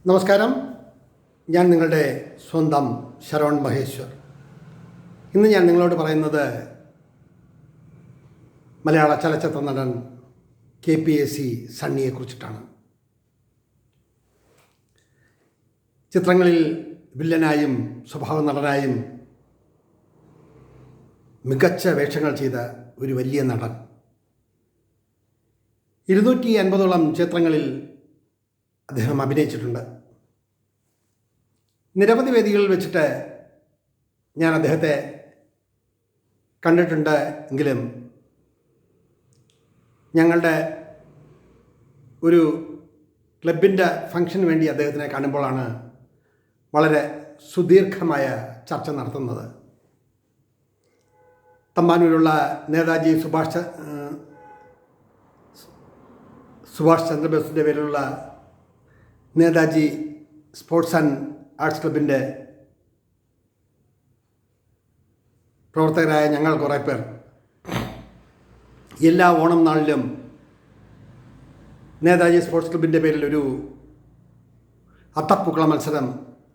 നമസ്കാരം, ഞാൻ നിങ്ങളുടെ സ്വന്തം ശരവൺ മഹേശ്വർ. ഇന്ന് ഞാൻ നിങ്ങളോട് പറയുന്നത് മലയാള ചലച്ചിത്ര നടൻ KPAC സണ്ണിയെക്കുറിച്ചിട്ടാണ്. ചിത്രങ്ങളിൽ വില്ലനായും സ്വഭാവ നടനായും മികച്ച വേഷങ്ങൾ ചെയ്ത ഒരു വലിയ നടൻ. 250ഓളം ചിത്രങ്ങളിൽ അദ്ദേഹം അഭിനയിച്ചിട്ടുണ്ട്. നിരവധി വേദികളിൽ വെച്ചിട്ട് ഞാൻ അദ്ദേഹത്തെ കണ്ടിട്ടുണ്ട്. എങ്കിലും ഞങ്ങളുടെ ഒരു ക്ലബിൻ്റെ ഫംഗ്ഷന് വേണ്ടി അദ്ദേഹത്തിനെ കാണുമ്പോഴാണ് വളരെ സുദീർഘമായ ചർച്ച നടത്തുന്നത്. തമ്പാനൂരുള്ള നേതാജി സുഭാഷ് ചന്ദ്രബോസിൻ്റെ പേരിലുള്ള നേതാജി സ്പോർട്സ് ആൻഡ് ആർട്സ് ക്ലബിൻ്റെ പ്രവർത്തകരായ ഞങ്ങൾ കുറേ പേർ എല്ലാ ഓണം നാളിലും നേതാജി സ്പോർട്സ് ക്ലബിൻ്റെ പേരിൽ ഒരു അത്തപ്പൂക്കള മത്സരം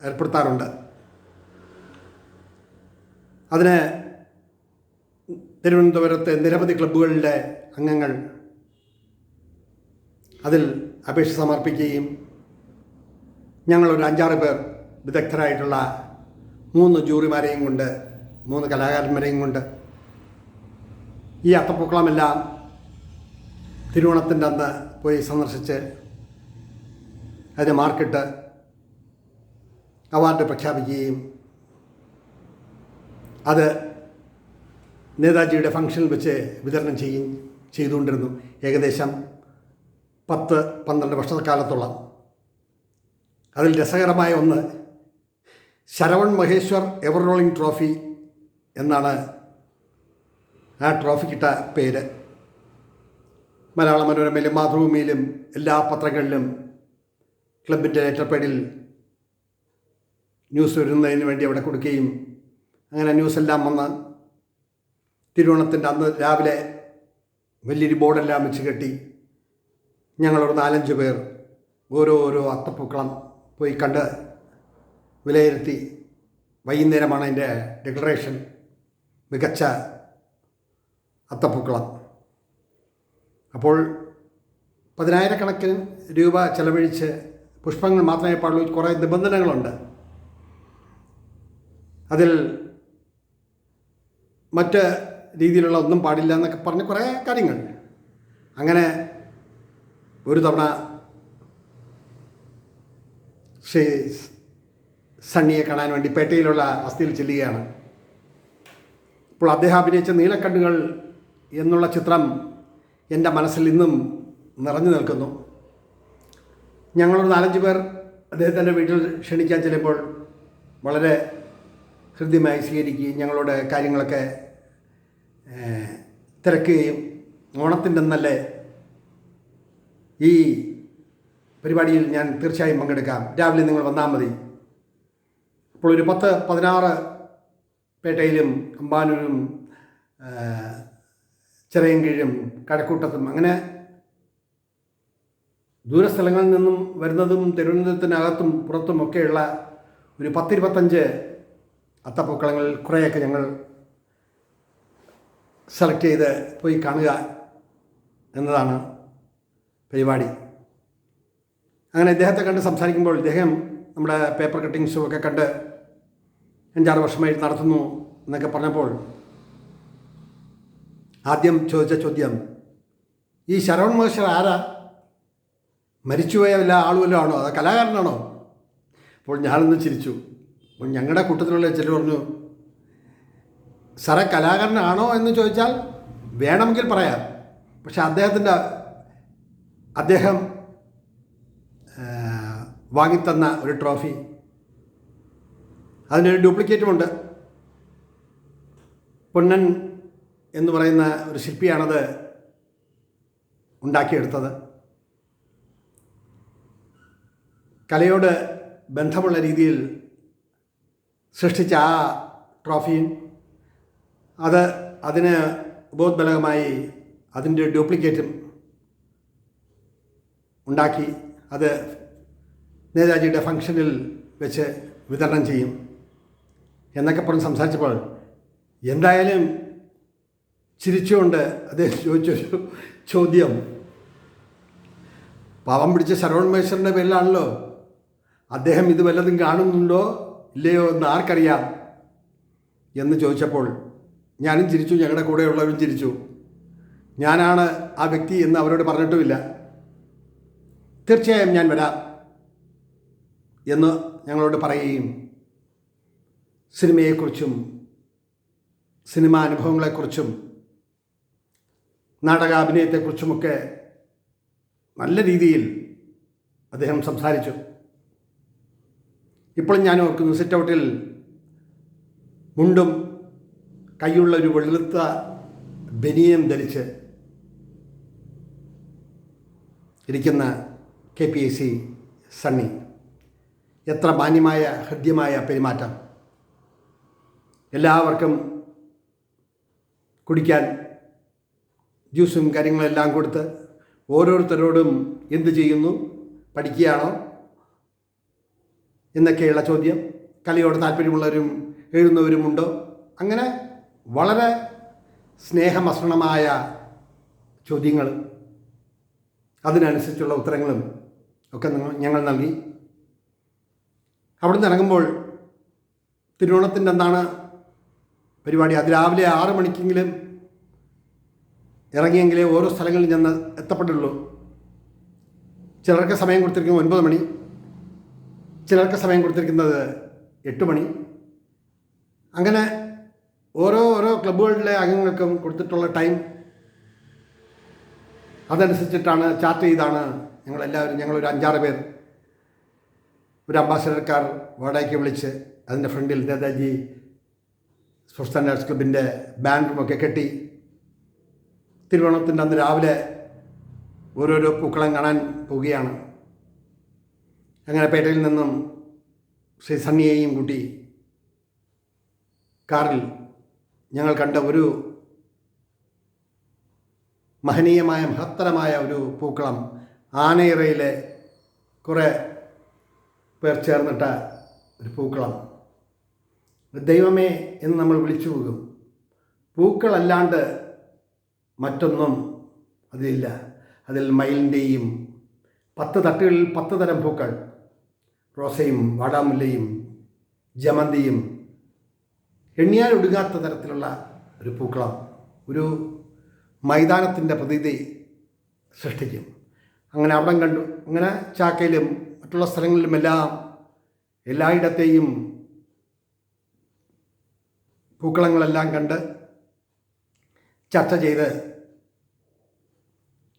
ഏർപ്പെടുത്താറുണ്ട്. അതിന് തിരുവനന്തപുരത്തെ നിരവധി ക്ലബ്ബുകളിലെ അംഗങ്ങൾ അതിൽ അപേക്ഷ സമർപ്പിക്കുകയും ഞങ്ങളൊരു 5-6 പേർ വിദഗ്ധരായിട്ടുള്ള 3 ജൂറിമാരെയും കൊണ്ട് 3 കലാകാരന്മാരെയും കൊണ്ട് ഈ അത്തപ്പൂക്കളമെല്ലാം തിരുവോണത്തിൻ്റെ അന്ന് പോയി സന്ദർശിച്ച് അതിന് മാർക്കിട്ട് അവാർഡ് പ്രഖ്യാപിക്കുകയും അത് നേതാജിയുടെ ഫംഗ്ഷനിൽ വെച്ച് വിതരണം ചെയ്തുകൊണ്ടിരുന്നു. ഏകദേശം 10-12 വർഷക്കാലത്തോളം. അതിൽ രസകരമായ ഒന്ന്, Saravan Maheshwar ever rolling trophy എന്നാണ് ആ ട്രോഫിക്കിട്ട പേര്. മലയാള മനോരമയിലും മാതൃഭൂമിയിലും എല്ലാ പത്രങ്ങളിലും ക്ലബിൻ്റെ ലെറ്റർ പേഡിൽ ന്യൂസ് വരുന്നതിന് വേണ്ടി അവിടെ കൊടുക്കുകയും അങ്ങനെ ന്യൂസെല്ലാം വന്ന് തിരുവോണത്തിൻ്റെ അന്ന് രാവിലെ വലിയൊരു ബോർഡെല്ലാം വെച്ച് കെട്ടി ഞങ്ങളൊരു 4-5 പേർ ഓരോ അത്തപ്പൂക്കളം പോയി കണ്ട് വിലയിരുത്തി വൈകുന്നേരമാണ് അതിൻ്റെ ഡെക്കറേഷൻ. മികച്ച അത്തപ്പൂക്കളം. അപ്പോൾ 10,000 രൂപ ചെലവഴിച്ച് പുഷ്പങ്ങൾ മാത്രമേ പാടുള്ളൂ. കുറേ നിബന്ധനകളുണ്ട്. അതിൽ മറ്റ് രീതിയിലുള്ള ഒന്നും പാടില്ല എന്നൊക്കെ പറഞ്ഞ് കുറേ കാര്യങ്ങൾ. അങ്ങനെ ഒരു തവണ സണ്ണിയെ കാണാൻ വേണ്ടി പേട്ടയിലുള്ള വസതിയിൽ ചെല്ലുകയാണ്. അപ്പോൾ അദ്ദേഹം അഭിനയിച്ച നീലക്കണ്ണുകൾ എന്നുള്ള ചിത്രം എൻ്റെ മനസ്സിൽ ഇന്നും നിറഞ്ഞു നിൽക്കുന്നു. ഞങ്ങളൊരു 4-5 പേർ അദ്ദേഹത്തിൻ്റെ വീട്ടിൽ ക്ഷണിക്കാൻ ചെല്ലുമ്പോൾ വളരെ ഹൃദ്യമായി സ്വീകരിക്കുകയും ഞങ്ങളോട് കാര്യങ്ങളൊക്കെ തിരക്കുകയും ഓണത്തിൻ്റെ അന്നല്ലേ ഈ പരിപാടിയിൽ ഞാൻ തീർച്ചയായും പങ്കെടുക്കാം, രാവിലെ നിങ്ങൾ വന്നാൽ മതി. അപ്പോൾ ഒരു 10-16 പേട്ടയിലും അമ്പാനൂരും ചിറയൻകീഴും കഴക്കൂട്ടത്തും അങ്ങനെ ദൂരസ്ഥലങ്ങളിൽ നിന്നും വരുന്നതും തിരുവനന്തപുരത്തിനകത്തും പുറത്തും ഒക്കെയുള്ള ഒരു 10-25 അത്തപ്പൂക്കളങ്ങളിൽ കുറേയൊക്കെ ഞങ്ങൾ സെലക്ട് ചെയ്ത് പോയി കാണുക എന്നതാണ് പരിപാടി. അങ്ങനെ ഇദ്ദേഹത്തെ കണ്ട് സംസാരിക്കുമ്പോൾ ഇദ്ദേഹം നമ്മുടെ പേപ്പർ കട്ടിങ്സും ഒക്കെ കണ്ട് 5-6 വർഷമായി നടത്തുന്നു എന്നൊക്കെ പറഞ്ഞപ്പോൾ ആദ്യം ചോദിച്ച ചോദ്യം, ഈ ശരവൺ മഹേശ്വർ ആരാ? മരിച്ചുപോയ വല്ല ആളുമല്ലോ ആണോ, അതോ കലാകാരനാണോ? അപ്പോൾ ഞാനൊന്ന് ചിരിച്ചു. അപ്പോൾ ഞങ്ങളുടെ കൂട്ടത്തിലുള്ള ചിലർ പറഞ്ഞു, സാറേ കലാകാരനാണോ എന്ന് ചോദിച്ചാൽ വേണമെങ്കിൽ പറയാം, പക്ഷെ അദ്ദേഹം വാങ്ങിത്തന്ന ഒരു ട്രോഫി, അതിനൊരു ഡ്യൂപ്ലിക്കേറ്റുമുണ്ട്. പൊന്നൻ എന്ന് പറയുന്ന ഒരു ശില്പിയാണത് ഉണ്ടാക്കിയെടുത്തത്. കലയോട് ബന്ധമുള്ള രീതിയിൽ സൃഷ്ടിച്ച ആ ട്രോഫിയും അതിന് ഉപോദ്ബലകമായി അതിൻ്റെ ഡ്യൂപ്ലിക്കേറ്റും ഉണ്ടാക്കി അത് നേതാജിയുടെ ഫംഗ്ഷനിൽ വെച്ച് വിതരണം ചെയ്യും എന്നൊക്കെ പറഞ്ഞ് സംസാരിച്ചപ്പോൾ എന്തായാലും ചിരിച്ചുകൊണ്ട് അദ്ദേഹം ചോദിച്ചൊരു ചോദ്യം, പാവം പിടിച്ച ശരവൺ മഹേശ്വരൻ്റെ പേരിലാണല്ലോ, അദ്ദേഹം ഇത് വല്ലതും കാണുന്നുണ്ടോ ഇല്ലയോ എന്ന് ആർക്കറിയാം എന്ന് ചോദിച്ചപ്പോൾ ഞാനും ചിരിച്ചു, ഞങ്ങളുടെ കൂടെയുള്ളവരും ചിരിച്ചു. ഞാനാണ് ആ വ്യക്തി എന്ന് അവരോട് പറഞ്ഞിട്ടുമില്ല. തീർച്ചയായും ഞാൻ വരാം എന്ന് ഞങ്ങളോട് പറയുകയും സിനിമയെക്കുറിച്ചും സിനിമാ അനുഭവങ്ങളെക്കുറിച്ചും നാടകാഭിനയത്തെക്കുറിച്ചുമൊക്കെ നല്ല രീതിയിൽ അദ്ദേഹം സംസാരിച്ചു. ഇപ്പോഴും ഞാൻ ഓർക്കുന്നു, സിറ്റ് ഔട്ടിൽ മുണ്ടും കൈയുള്ള ഒരു വെളുത്ത ബനിയനും ധരിച്ച് ഇരിക്കുന്ന KPAC സണ്ണി. എത്ര മാന്യമായ ഹൃദ്യമായ പെരുമാറ്റം. എല്ലാവർക്കും കുടിക്കാൻ ജ്യൂസും കാര്യങ്ങളെല്ലാം കൊടുത്ത് ഓരോരുത്തരോടും എന്ത് ചെയ്യുന്നു, പഠിക്കുകയാണോ എന്നൊക്കെയുള്ള ചോദ്യം. കലയോട് താല്പര്യമുള്ളവരും എഴുതുന്നവരുമുണ്ടോ, അങ്ങനെ വളരെ സ്നേഹമസൃണമായ ചോദ്യങ്ങൾ, അതിനനുസരിച്ചുള്ള ഉത്തരങ്ങളും ഒക്കെ ഞങ്ങൾ നൽകി. അവിടെ നിന്ന് ഇറങ്ങുമ്പോൾ തിരുവോണത്തിൻ്റെ അന്നാണ് പരിപാടി. അതിരാവിലെ 6 മണിക്കെങ്കിലും ഇറങ്ങിയെങ്കിലേ ഓരോ സ്ഥലങ്ങളിൽ ചെന്ന് എത്തപ്പെട്ടുള്ളൂ. ചിലർക്ക് സമയം കൊടുത്തിരിക്കുന്നത് 9 മണി, ചിലർക്ക് സമയം കൊടുത്തിരിക്കുന്നത് 8 മണി. അങ്ങനെ ഓരോ ക്ലബ്ബുകളിലെ അംഗങ്ങൾക്കും കൊടുത്തിട്ടുള്ള ടൈം അതനുസരിച്ചിട്ടാണ് ചാർട്ട് ചെയ്താണ് ഞങ്ങളൊരു 5-6 പേർ ഒരു അംബാസഡർ കാർ വാടകയ്ക്ക് വിളിച്ച് അതിൻ്റെ ഫ്രണ്ടിൽ നേതാജി സ്പോർട്സ് സ്റ്റാൻഡേർഡ്സ് ക്ലബിൻ്റെ ബാനറുമൊക്കെ കെട്ടി തിരുവോണത്തിൻ്റെ അന്ന് രാവിലെ ഓരോരോ പൂക്കളം കാണാൻ പോവുകയാണ്. അങ്ങനെ പേട്ടയിൽ നിന്നും ശ്രീ സണ്ണിയെയും കൂട്ടി കാറിൽ ഞങ്ങൾ കണ്ട ഒരു മഹനീയമായ മഹത്തരമായ ഒരു പൂക്കളം, ആനയിറയിലെ കുറേ പേർ ചേർന്നിട്ട ഒരു പൂക്കളം. ദൈവമേ എന്ന് നമ്മൾ വിളിച്ചു പോകും. പൂക്കളല്ലാണ്ട് മറ്റൊന്നും അതിലില്ല. അതിൽ മയിലിൻ്റെയും 10 തട്ടുകളിൽ 10 തരം പൂക്കൾ, റോസയും വാടാമുല്ലയും ജമന്തിയും, എണ്ണിയാൽ ഒടുങ്ങാത്ത തരത്തിലുള്ള ഒരു പൂക്കളം ഒരു മൈതാനത്തിൻ്റെ പ്രതീതി സൃഷ്ടിക്കും. അങ്ങനെ അവിടം കണ്ടു. അങ്ങനെ ചാക്കയിലും മറ്റുള്ള സ്ഥലങ്ങളിലുമെല്ലാം എല്ലായിടത്തെയും പൂക്കളങ്ങളെല്ലാം കണ്ട് ചർച്ച ചെയ്ത്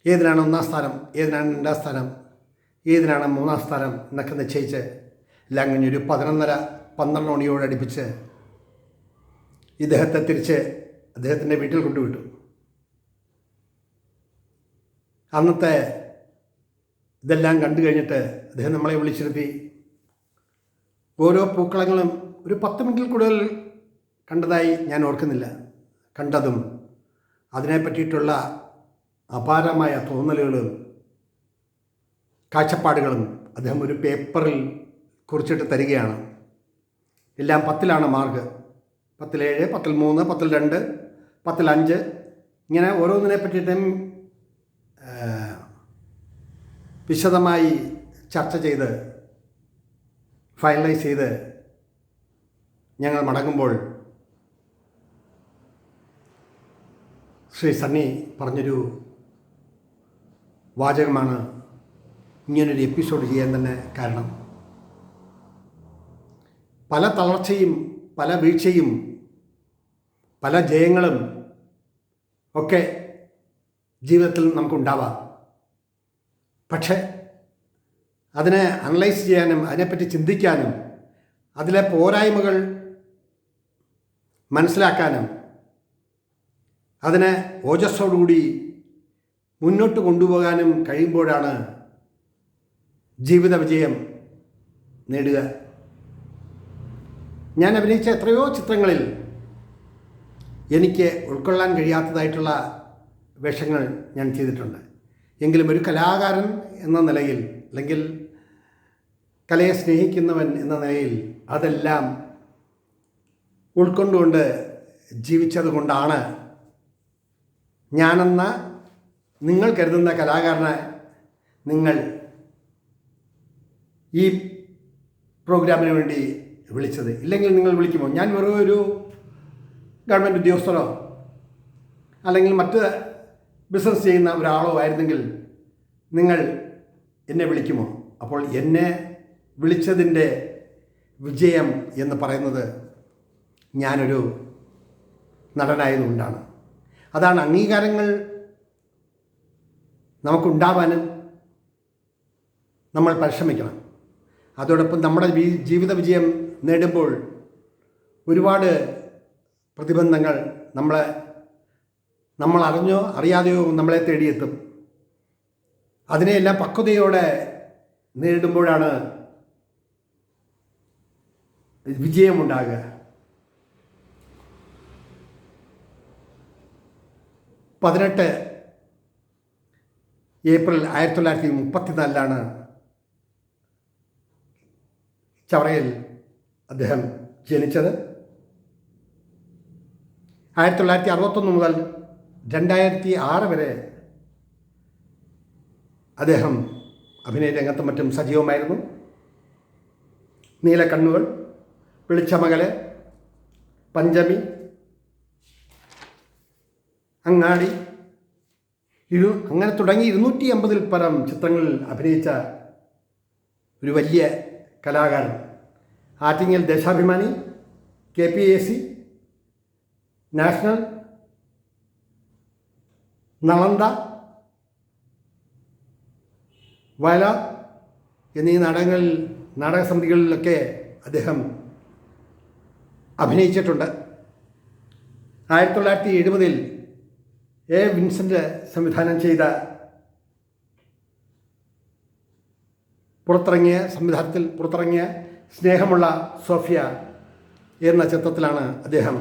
ഏതിനാണ് 1-ാം സ്ഥാനം, ഏതിനാണ് 2-ാം സ്ഥാനം, ഏതിനാണ് 3-ാം സ്ഥാനം എന്നൊക്കെ നിശ്ചയിച്ച് എല്ലാം കഴിഞ്ഞ് ഒരു 11:30-12 മണിയോടടുപ്പിച്ച് ഇദ്ദേഹത്തെ തിരിച്ച് അദ്ദേഹത്തിൻ്റെ വീട്ടിൽ കൊണ്ടുവിട്ടു. അന്നത്തെ ഇതെല്ലാം കണ്ടു കഴിഞ്ഞിട്ട് അദ്ദേഹം നമ്മളെ വിളിച്ചിരുത്തി. ഓരോ പൂക്കളങ്ങളും ഒരു 10 മിനിറ്റിൽ കൂടുതൽ കണ്ടതായി ഞാൻ ഓർക്കുന്നില്ല. കണ്ടതും അതിനെ പറ്റിയിട്ടുള്ള അപാരമായ തോന്നലുകളും കാഴ്ചപ്പാടുകളും അദ്ദേഹം ഒരു പേപ്പറിൽ കുറിച്ചിട്ട് തരികയാണ്. എല്ലാം 10ലാണ് മാർക്ക്. 10-7, 10-3, 10-2, 10-5 ഇങ്ങനെ ഓരോന്നിനെ പറ്റിയിട്ടും വിശദമായി ചർച്ച ചെയ്ത് ഫൈനലൈസ് ചെയ്ത് ഞങ്ങൾ മടങ്ങുമ്പോൾ ശ്രീ സണ്ണി പറഞ്ഞൊരു വാചകമാണ് ഇങ്ങനൊരു എപ്പിസോഡ് ചെയ്യാൻ തന്നെ കാരണം. പല തളർച്ചയും പല വീഴ്ചയും പല ജയങ്ങളും ഒക്കെ ജീവിതത്തിൽ നമുക്കുണ്ടാവാം. പക്ഷേ അതിനെ അനലൈസ് ചെയ്യാനും അതിനെപ്പറ്റി ചിന്തിക്കാനും അതിലെ പോരായ്മകൾ മനസ്സിലാക്കാനും അതിനെ ഓജസ്സോടുകൂടി മുന്നോട്ട് കൊണ്ടുപോകാനും കഴിയുമ്പോഴാണ് ജീവിത വിജയം നേടുക. ഞാൻ അഭിനയിച്ച എത്രയോ ചിത്രങ്ങളിൽ എനിക്ക് ഉൾക്കൊള്ളാൻ കഴിയാത്തതായിട്ടുള്ള വേഷങ്ങൾ ഞാൻ ചെയ്തിട്ടുണ്ട്. എങ്കിലും ഒരു കലാകാരൻ എന്ന നിലയിൽ അല്ലെങ്കിൽ കലയെ സ്നേഹിക്കുന്നവൻ എന്ന നിലയിൽ അതെല്ലാം ഉൾക്കൊണ്ടുകൊണ്ട് ജീവിച്ചത് കൊണ്ടാണ് ഞാനെന്ന നിങ്ങൾ കരുതുന്ന കലാകാരനെ നിങ്ങൾ ഈ പ്രോഗ്രാമിന് വേണ്ടി വിളിച്ചത്. ഇല്ലെങ്കിൽ നിങ്ങൾ വിളിക്കുമോ? ഞാൻ വെറും ഒരു ഗവൺമെൻറ് ഉദ്യോഗസ്ഥരോ അല്ലെങ്കിൽ മറ്റ് ബിസിനസ് ചെയ്യുന്ന ഒരാളോ ആയിരുന്നെങ്കിൽ നിങ്ങൾ എന്നെ വിളിക്കുമോ? അപ്പോൾ എന്നെ വിളിച്ചതിൻ്റെ വിജയം എന്ന് പറയുന്നത് ഞാനൊരു നടനായതുകൊണ്ടാണ്. അതാണ് അംഗീകാരങ്ങൾ നമുക്കുണ്ടാവാനും നമ്മൾ പരിശ്രമിക്കണം. അതോടൊപ്പം നമ്മുടെ ജീവിത നേടുമ്പോൾ ഒരുപാട് പ്രതിബന്ധങ്ങൾ നമ്മൾ അറിഞ്ഞോ അറിയാതെയോ നമ്മളെ തേടിയെത്തും. അതിനെയെല്ലാം പക്വതയോടെ നേരിടുമ്പോഴാണ് വിജയമുണ്ടാകുക. 18 ഏപ്രിൽ 1934 ചവറയിൽ അദ്ദേഹം ജനിച്ചത്. 1961 മുതൽ 2006 വരെ അദ്ദേഹം അഭിനയ രംഗത്തും മറ്റും സജീവമായിരുന്നു. നീലക്കണ്ണുകൾ, വെളിച്ചമകല്, പഞ്ചമി, അങ്ങാടി, അങ്ങനെ തുടങ്ങി 250-ൽ പരം ചിത്രങ്ങളിൽ അഭിനയിച്ച ഒരു വലിയ കലാകാരൻ. ആറ്റിങ്ങൽ ദേശാഭിമാനി, KPAC, നാഷണൽ, നളന്ദ, വയലാർ എന്നീ നാടകസമിതികളിലൊക്കെ അദ്ദേഹം അഭിനയിച്ചിട്ടുണ്ട്. 1970-ൽ A. വിൻസെൻ്റ് സംവിധാനം ചെയ്ത പുറത്തിറങ്ങിയ സ്നേഹമുള്ള സോഫിയ എന്ന ചിത്രത്തിലാണ് അദ്ദേഹം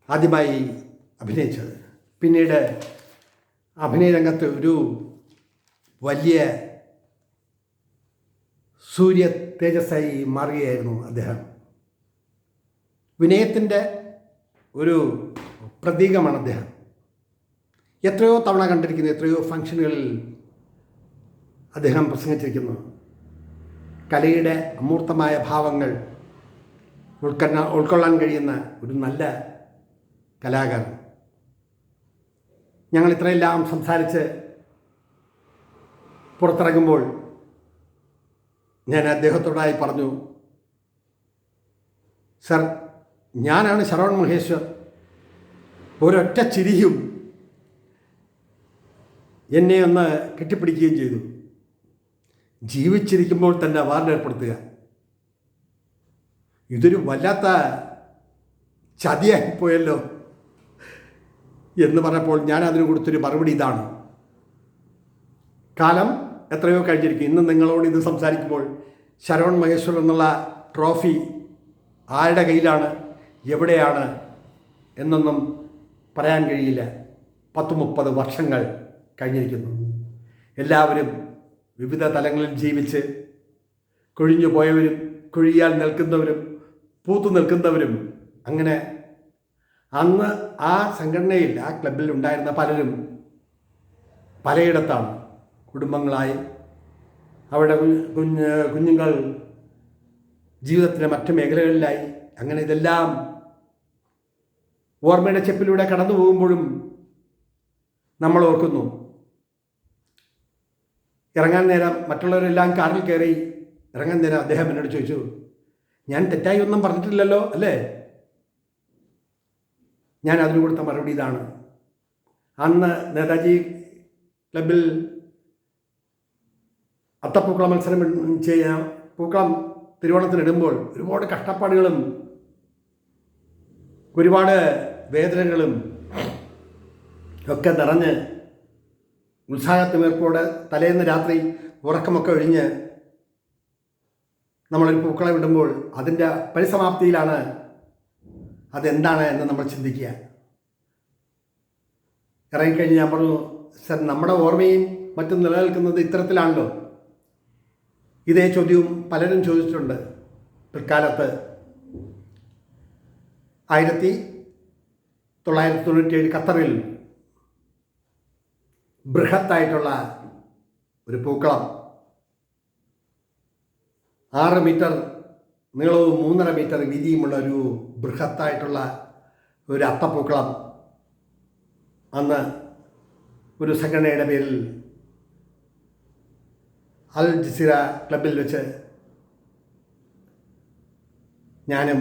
ആദ്യമായി അഭിനയിച്ചത്. പിന്നീട് അഭിനയ രംഗത്ത് ഒരു വലിയ സൂര്യ തേജസ്സായി മാറുകയായിരുന്നു അദ്ദേഹം. വിനയത്തിൻ്റെ ഒരു പ്രതീകമാണ് അദ്ദേഹം. എത്രയോ തവണ കണ്ടിരിക്കുന്നു, എത്രയോ ഫംഗ്ഷനുകളിൽ അദ്ദേഹം പ്രസംഗിച്ചിരിക്കുന്നു. കലയുടെ അമൂർത്തമായ ഭാവങ്ങൾ ഉൾക്കൊള്ളാൻ കഴിയുന്ന ഒരു നല്ല കലാകാരൻ. ഞങ്ങൾ ഇത്രയെല്ലാം സംസാരിച്ച് പുറത്തിറങ്ങുമ്പോൾ ഞാൻ അദ്ദേഹത്തോടായി പറഞ്ഞു, സർ, ഞാനാണ് ശരവൺ മഹേശ്വർ. ഒരൊറ്റ ചിരിയും എന്നെ ഒന്ന് കെട്ടിപ്പിടിക്കുകയും ചെയ്തു. ജീവിച്ചിരിക്കുമ്പോൾ തന്നെ അവാർഡ് ഏർപ്പെടുത്തുക, ഇതൊരു വല്ലാത്ത ചതിയായിപ്പോയല്ലോ എന്ന് പറഞ്ഞപ്പോൾ ഞാൻ അതിന് കൊടുത്തൊരു മറുപടി ഇതാണ്: കാലം എത്രയോ കഴിഞ്ഞിരിക്കും. ഇന്ന് നിങ്ങളോട് ഇത് സംസാരിക്കുമ്പോൾ ശരവൺ മഹേശ്വർ എന്നുള്ള ട്രോഫി ആരുടെ കയ്യിലാണ്, എവിടെയാണ് എന്നൊന്നും പറയാൻ കഴിയില്ല. 10-30 വർഷങ്ങൾ കഴിഞ്ഞിരിക്കുന്നു. എല്ലാവരും വിവിധ തലങ്ങളിൽ ജീവിച്ച് കൊഴിഞ്ഞു പോയവരും കൊഴിയാൻ നിൽക്കുന്നവരും പൂത്തു നിൽക്കുന്നവരും, അങ്ങനെ അന്ന് ആ സംഘടനയിൽ, ആ ക്ലബിൽ ഉണ്ടായിരുന്ന പലരും പലയിടത്താണ്. കുടുംബങ്ങളായി, അവരുടെ കുഞ്ഞുങ്ങൾ ജീവിതത്തിൻ്റെ മറ്റു മേഖലകളിലായി. അങ്ങനെ ഇതെല്ലാം ഓർമ്മയുടെ ചെപ്പിലൂടെ കടന്നു പോകുമ്പോഴും നമ്മൾ ഓർക്കുന്നു. ഇറങ്ങാൻ നേരം മറ്റുള്ളവരെല്ലാം കാറിൽ കയറി ഇറങ്ങാൻ നേരം അദ്ദേഹം എന്നോട് ചോദിച്ചു, ഞാൻ തെറ്റായി ഒന്നും പറഞ്ഞിട്ടില്ലല്ലോ അല്ലേ? ഞാൻ അതിന് കൊടുത്ത മറുപടി ഇതാണ്: അന്ന് നേതാജി ക്ലബിൽ അത്തപ്പൂക്കള മത്സരം പൂക്കളം തിരുവോണത്തിനിടുമ്പോൾ ഒരുപാട് കഷ്ടപ്പാടുകളും ഒരുപാട് വേദനകളും ഒക്കെ നിറഞ്ഞ് ഉത്സാഹത്തിമേർപ്പോടെ തലേന്ന് രാത്രി ഉറക്കമൊക്കെ ഒഴിഞ്ഞ് നമ്മളൊരു പൂക്കളം ഇടുമ്പോൾ അതിൻ്റെ പരിസമാപ്തിയിലാണ് അതെന്താണ് എന്ന് നമ്മൾ ചിന്തിക്കുക. ഇറങ്ങിക്കഴിഞ്ഞ് ഞാൻ പറഞ്ഞു, സർ, നമ്മുടെ ഓർമ്മയും മറ്റും നിലനിൽക്കുന്നത് ഇത്തരത്തിലാണല്ലോ. ഇതേ ചോദ്യവും പലരും ചോദിച്ചിട്ടുണ്ട്. പിൽക്കാലത്ത് 1997 ഖത്തറിൽ ബൃഹത്തായിട്ടുള്ള ഒരു പൂക്കളം, 6 മീറ്റർ നീളവും 3.5 മീറ്റർ വീതിയുമുള്ള ഒരു ബൃഹത്തായിട്ടുള്ള ഒരു അത്തപ്പൂക്കളം അന്ന് ഒരു സംഘടനയുടെ പേരിൽ അൽ ജസീറ ക്ലബിൽ വെച്ച് ഞാനും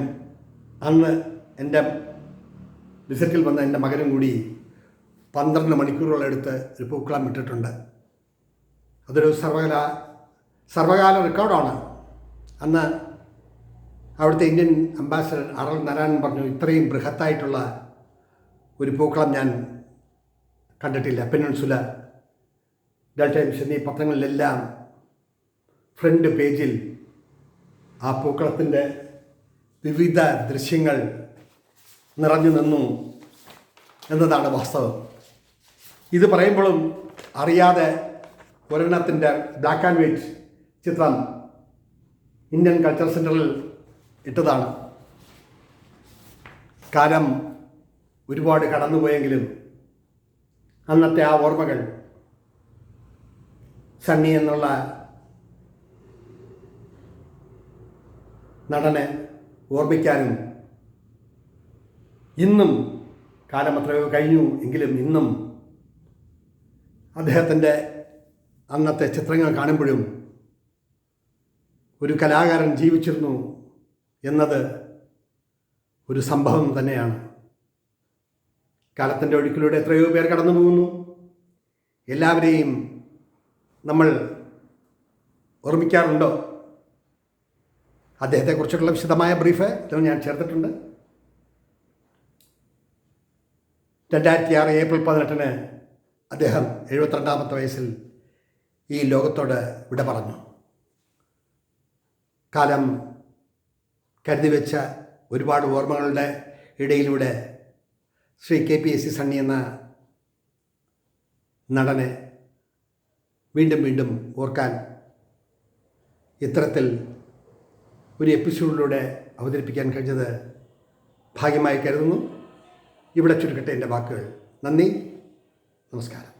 അന്ന് എൻ്റെ വിസിറ്റിൽ വന്ന എൻ്റെ മകനും കൂടി 12 മണിക്കൂറുകൾ എടുത്ത് ഒരു പൂക്കളം ഇട്ടിട്ടുണ്ട്. അതൊരു സർവകാല റെക്കോർഡാണ്. അന്ന് അവിടുത്തെ ഇന്ത്യൻ അംബാസഡർ അറൽ നാരായണൻ പറഞ്ഞു, ഇത്രയും ബൃഹത്തായിട്ടുള്ള ഒരു പൂക്കളം ഞാൻ കണ്ടിട്ടില്ല. പെനിൻസുല, ഡെൽറ്റ ടൈംസ് എന്നീ പത്രങ്ങളിലെല്ലാം ഫ്രണ്ട് പേജിൽ ആ പൂക്കളത്തിൻ്റെ വിവിധ ദൃശ്യങ്ങൾ നിറഞ്ഞു നിന്നു എന്നതാണ് വാസ്തവം. ഇത് പറയുമ്പോഴും അറിയാതെ ഒരെണ്ണത്തിൻ്റെ ബ്ലാക്ക് ആൻഡ് വൈറ്റ് ചിത്രം ഇന്ത്യൻ കൾച്ചർ സെൻറ്ററിൽ ഇട്ടതാണ്. കാലം ഒരുപാട് കടന്നുപോയെങ്കിലും അന്നത്തെ ആ ഓർമ്മകൾ സണ്ണി എന്നുള്ള നടനെ ഓർമ്മിക്കാനും, ഇന്നും കാലം എത്രയോ കഴിഞ്ഞു എങ്കിലും ഇന്നും അദ്ദേഹത്തിൻ്റെ അന്നത്തെ ചിത്രങ്ങൾ കാണുമ്പോഴും ഒരു കലാകാരൻ ജീവിച്ചിരുന്നു എന്നത് ഒരു സംഭവം തന്നെയാണ്. കാലത്തിൻ്റെ ഒഴുക്കിലൂടെ എത്രയോ പേർ കടന്നു പോകുന്നു. എല്ലാവരെയും നമ്മൾ ഓർമ്മിക്കാറുണ്ടോ? അദ്ദേഹത്തെക്കുറിച്ചുള്ള വിശദമായ ബ്രീഫ് ഇതിൽ ഞാൻ ചേർത്തിട്ടുണ്ട്. 2006 ഏപ്രിൽ 18 അദ്ദേഹം 72ാമത്തെ വയസ്സിൽ ഈ ലോകത്തോട് വിട പറഞ്ഞു. കാലം കരുതി വെച്ച ഒരുപാട് ഓർമ്മകളുടെ ഇടയിലൂടെ ശ്രീ KPSC സണ്ണി എന്ന നടനെ വീണ്ടും വീണ്ടും ഓർക്കാൻ ഇത്തരത്തിൽ ഒരു എപ്പിസോഡിലൂടെ അവതരിപ്പിക്കാൻ കഴിഞ്ഞത് ഭാഗ്യമായി കരുതുന്നു. ഇവിടെ ചുരുക്കട്ടെ എൻ്റെ വാക്കുകൾ. നന്ദി, നമസ്കാരം.